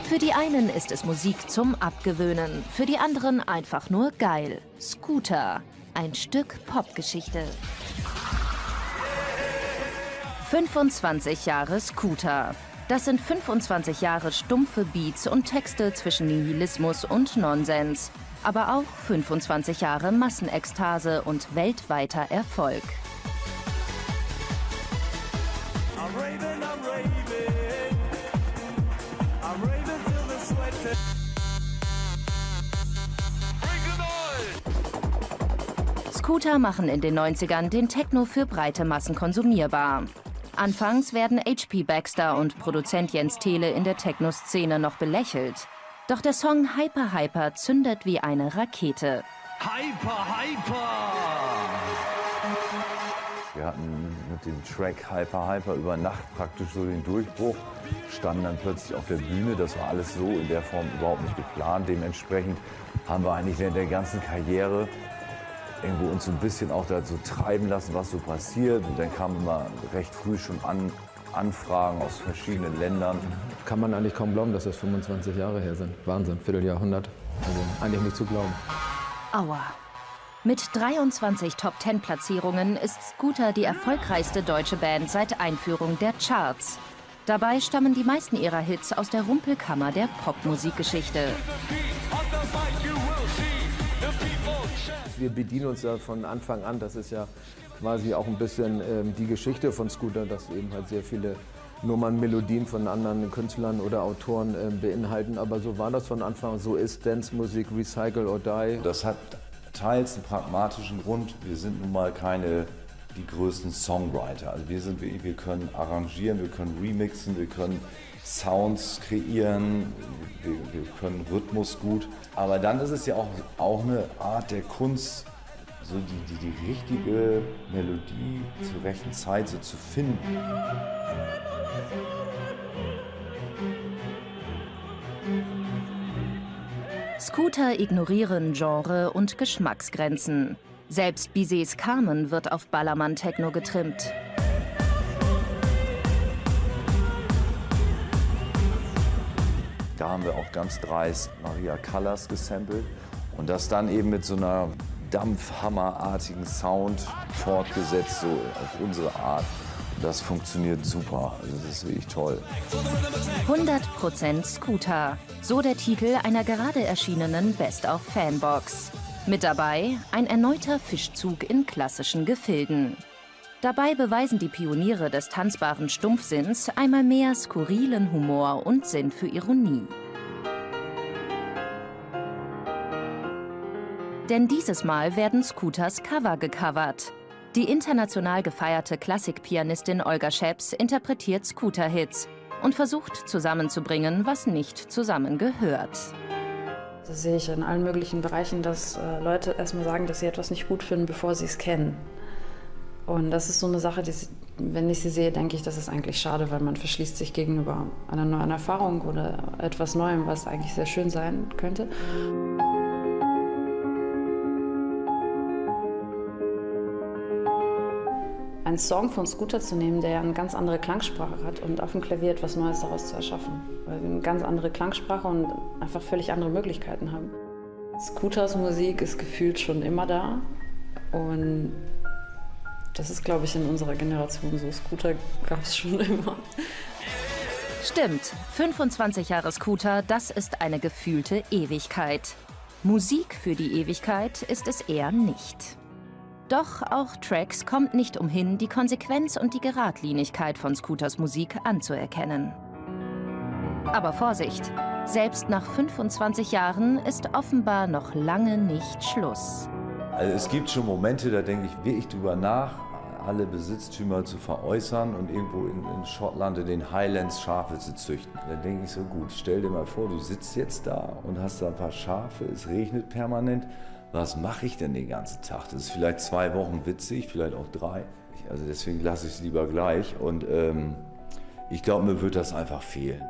Für die einen ist es Musik zum Abgewöhnen, für die anderen einfach nur geil. Scooter, ein Stück Popgeschichte. 25 Jahre Scooter. Das sind 25 Jahre stumpfe Beats und Texte zwischen Nihilismus und Nonsens. Aber auch 25 Jahre Massenekstase und weltweiter Erfolg. Scooter machen in den 90ern den Techno für breite Massen konsumierbar. Anfangs werden H.P. Baxter und Produzent Jens Tehle in der Techno-Szene noch belächelt. Doch der Song Hyper Hyper zündet wie eine Rakete. Hyper Hyper! Wir hatten mit dem Track Hyper Hyper über Nacht praktisch so den Durchbruch, standen dann plötzlich auf der Bühne. Das war alles so in der Form überhaupt nicht geplant. Dementsprechend haben wir eigentlich während der ganzen Karriere irgendwo uns so ein bisschen auch dazu treiben lassen, was so passiert. Und dann kamen immer recht früh schon Anfragen aus verschiedenen Ländern. Kann man eigentlich kaum glauben, dass das 25 Jahre her sind. Wahnsinn, Vierteljahrhundert. Also eigentlich nicht zu glauben. Aua. Mit 23 Top-10-Platzierungen ist Scooter die erfolgreichste deutsche Band seit Einführung der Charts. Dabei stammen die meisten ihrer Hits aus der Rumpelkammer der Popmusikgeschichte. Wir bedienen uns ja von Anfang an, das ist ja quasi auch ein bisschen die Geschichte von Scooter, dass eben halt sehr viele Nummern, Melodien von anderen Künstlern oder Autoren beinhalten. Aber so war das von Anfang an, so ist Dance-Musik, Recycle or Die. Das hat teils einen pragmatischen Grund. Wir sind nun mal die größten Songwriter. Also wir können arrangieren, wir können remixen, wir können Sounds kreieren, wir können Rhythmus gut. Aber dann ist es ja auch eine Art der Kunst, so die richtige Melodie zur rechten Zeit so zu finden. Scooter ignorieren Genre und Geschmacksgrenzen. Selbst Bizets Carmen wird auf Ballermann-Techno getrimmt. Da haben wir auch ganz dreist Maria Callas gesampelt und das dann eben mit so einer dampfhammerartigen Sound fortgesetzt, so auf unsere Art. Das funktioniert super, also das ist wirklich toll. 100% Scooter, so der Titel einer gerade erschienenen Best-of-Fanbox. Mit dabei ein erneuter Fischzug in klassischen Gefilden. Dabei beweisen die Pioniere des tanzbaren Stumpfsinns einmal mehr skurrilen Humor und Sinn für Ironie. Denn dieses Mal werden Scooters Cover gecovert. Die international gefeierte Klassikpianistin Olga Scheps interpretiert Scooter-Hits und versucht zusammenzubringen, was nicht zusammengehört. Das sehe ich in allen möglichen Bereichen, dass Leute erstmal sagen, dass sie etwas nicht gut finden, bevor sie es kennen. Und das ist so eine Sache, wenn ich sie sehe, denke ich, das ist eigentlich schade, weil man verschließt sich gegenüber einer neuen Erfahrung oder etwas Neuem, was eigentlich sehr schön sein könnte. Einen Song von Scooter zu nehmen, der eine ganz andere Klangsprache hat und auf dem Klavier etwas Neues daraus zu erschaffen. Weil wir eine ganz andere Klangsprache und einfach völlig andere Möglichkeiten haben. Scooters Musik ist gefühlt schon immer da und das ist, glaube ich, in unserer Generation so. Scooter gab es schon immer. Stimmt, 25 Jahre Scooter, das ist eine gefühlte Ewigkeit. Musik für die Ewigkeit ist es eher nicht. Doch auch Trax kommt nicht umhin, die Konsequenz und die Geradlinigkeit von Scooters Musik anzuerkennen. Aber Vorsicht, selbst nach 25 Jahren ist offenbar noch lange nicht Schluss. Also es gibt schon Momente, da denke ich wirklich drüber nach, alle Besitztümer zu veräußern und irgendwo in Schottland in den Highlands Schafe zu züchten. Da denke ich so, gut, stell dir mal vor, du sitzt jetzt da und hast da ein paar Schafe, es regnet permanent. Was mache ich denn den ganzen Tag? Das ist vielleicht 2 Wochen witzig, vielleicht auch 3. Also deswegen lasse ich es lieber gleich und ich glaube, mir wird das einfach fehlen.